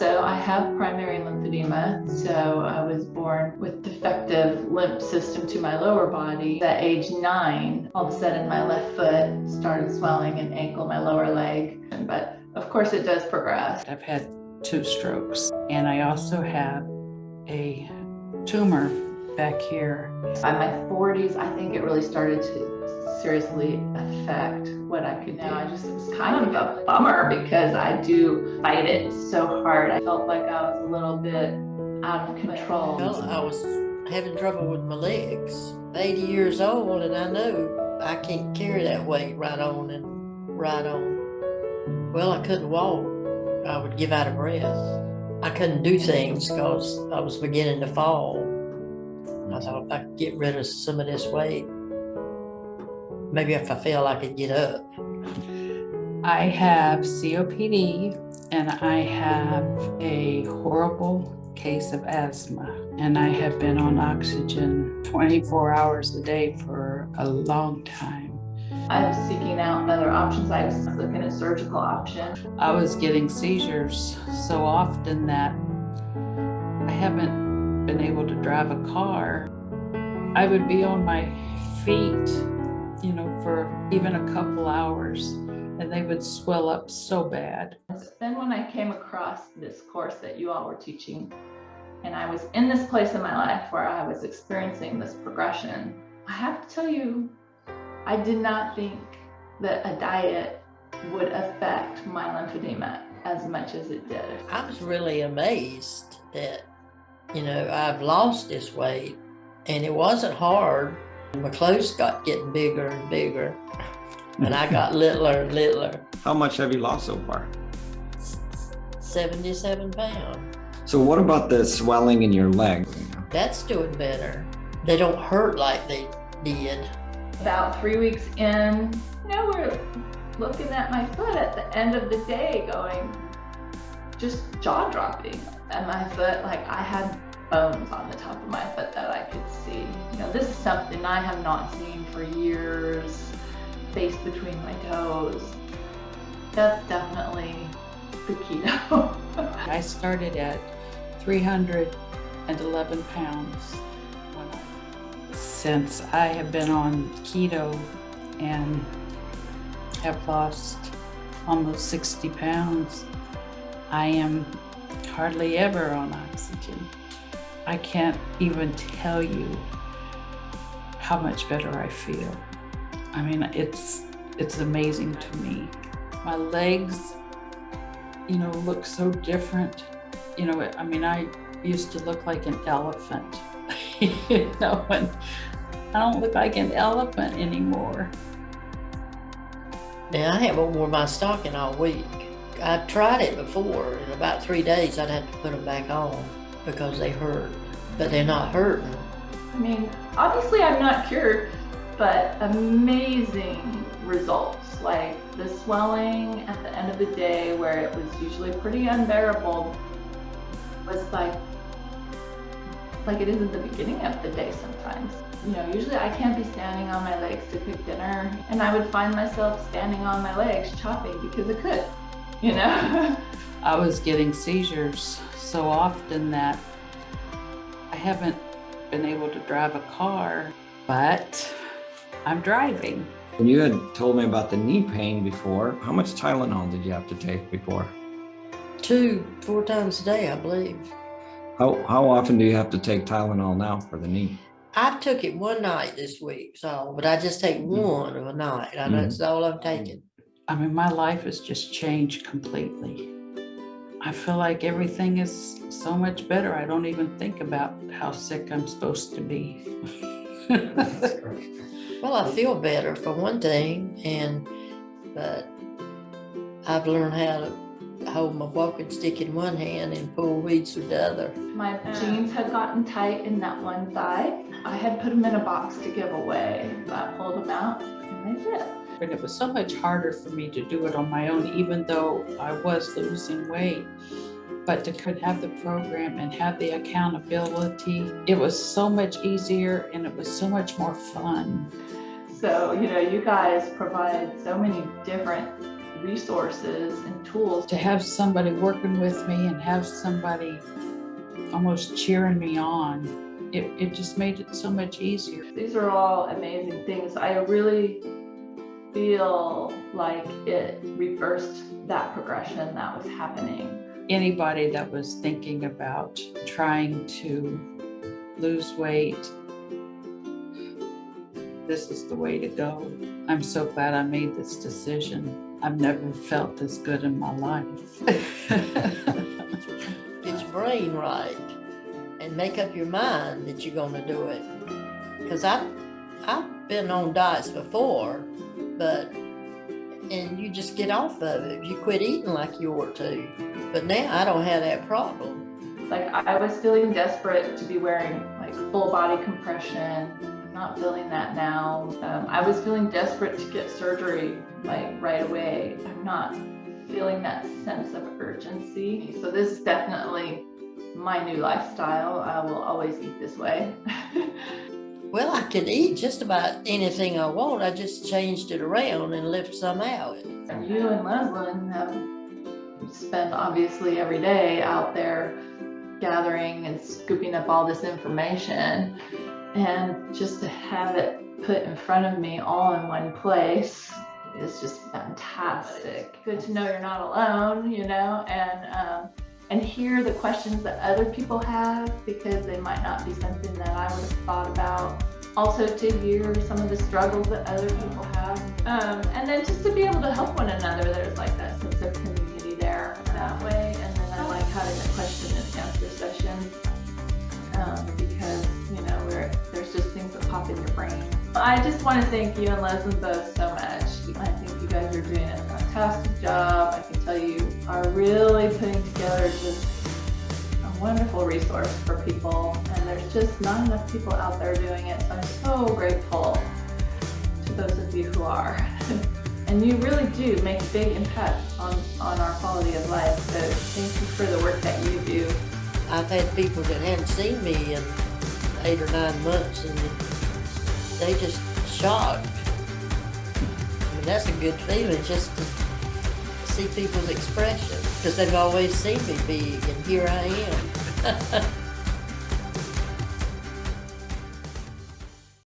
So I have primary lymphedema. So I was born with defective lymph system to my lower body. At age 9, all of a sudden my left foot started swelling and ankle, my lower leg. But of course it does progress. I've had 2 strokes, and I also have a tumor back here. By my 40s, I think it really started to seriously affect what I could do. It was kind of a bummer because I do fight it so hard. I felt like I was a little bit out of control. Well, I was having trouble with my legs. 80 years old, and I know I can't carry that weight right on and right on. Well, I couldn't walk. I would give out of breath. I couldn't do things because I was beginning to fall. I thought if I could get rid of some of this weight, maybe if I fell, I could get up. I have COPD, and I have a horrible case of asthma, and I have been on oxygen 24 hours a day for a long time. I was seeking out other options. I was looking at surgical options. I was getting seizures so often that I haven't been able to drive a car. I would be on my feet, for even a couple hours, and they would swell up so bad. Then when I came across this course that you all were teaching, and I was in this place in my life where I was experiencing this progression, I have to tell you, I did not think that a diet would affect my lymphedema as much as it did. I was really amazed that, I've lost this weight, and it wasn't hard. My clothes got getting bigger and bigger, and I got littler and littler. How much have you lost so far? 77 pounds. So what about the swelling in your leg? That's doing better. They don't hurt like they did. About 3 weeks in, we're looking at my foot at the end of the day going, just jaw dropping. And my foot, I had bones on the top of my foot that I could see. This is something I have not seen for years. Space between my toes. That's definitely the keto. I started at 311 pounds. Since I have been on keto and have lost almost 60 pounds, I am hardly ever on oxygen. I can't even tell you how much better I feel. I mean, it's amazing to me. My legs, look so different. I used to look like an elephant, and I don't look like an elephant anymore. Now, I haven't worn my stocking all week. I tried it before. In about 3 days, I'd have to put them back on because they hurt, but they're not hurting. Obviously I'm not cured, but amazing results. Like the swelling at the end of the day, where it was usually pretty unbearable, was like it is at the beginning of the day sometimes. Usually I can't be standing on my legs to cook dinner, and I would find myself standing on my legs chopping because I could, I was getting seizures so often that I haven't been able to drive a car, but I'm driving. When you had told me about the knee pain before, how much Tylenol did you have to take before? 2-4 times a day, I believe. How often do you have to take Tylenol now for the knee? I took it one night this week, but I just take one a night. That's all I'm taking. My life has just changed completely. I feel like everything is so much better. I don't even think about how sick I'm supposed to be. Well, I feel better for one thing, but I've learned how to hold my walking stick in one hand and pull weeds with the other. My jeans had gotten tight in that one thigh. I had put them in a box to give away. So I pulled them out and they fit. And it was so much harder for me to do it on my own, even though I was losing weight. But to could have the program and have the accountability, it was so much easier and it was so much more fun. So, you guys provide so many different resources and tools. To have somebody working with me and have somebody almost cheering me on, it just made it so much easier. These are all amazing things. I really feel like it reversed that progression that was happening. Anybody that was thinking about trying to lose weight, this is the way to go. I'm so glad I made this decision. I've never felt this good in my life. Get your brain right and make up your mind that you're going to do it. Because I've been on diets before, and you just get off of it. You quit eating like you ought to. But now I don't have that problem. Like, I was feeling desperate to be wearing like full body compression. I'm not feeling that now. I was feeling desperate to get surgery like right away. I'm not feeling that sense of urgency. So this is definitely my new lifestyle. I will always eat this way. Well, I could eat just about anything I want. I just changed it around and left some out. You and Leslyn have spent obviously every day out there gathering and scooping up all this information, and just to have it put in front of me all in one place is just fantastic. Good to know you're not alone, you know, and hear the questions that other people have, because they might not be something that I would have thought about. Also to hear some of the struggles that other people have. And then just to be able to help one another, there's like that sense of community there that way. And then I like having the question and answer session, because, you know, there's just things that pop in your brain. I just want to thank you and Leslie both so much. I think you guys are doing a fantastic job. I can tell you are really putting together just a wonderful resource for people, and there's just not enough people out there doing it. So I'm so grateful to those of you who are. And you really do make a big impact on our quality of life. So thank you for the work that you do. I've had people that hadn't seen me in 8 or 9 months, and they just shocked. I mean, that's a good feeling, just to see people's expression, because they've always seen me big, and here I am.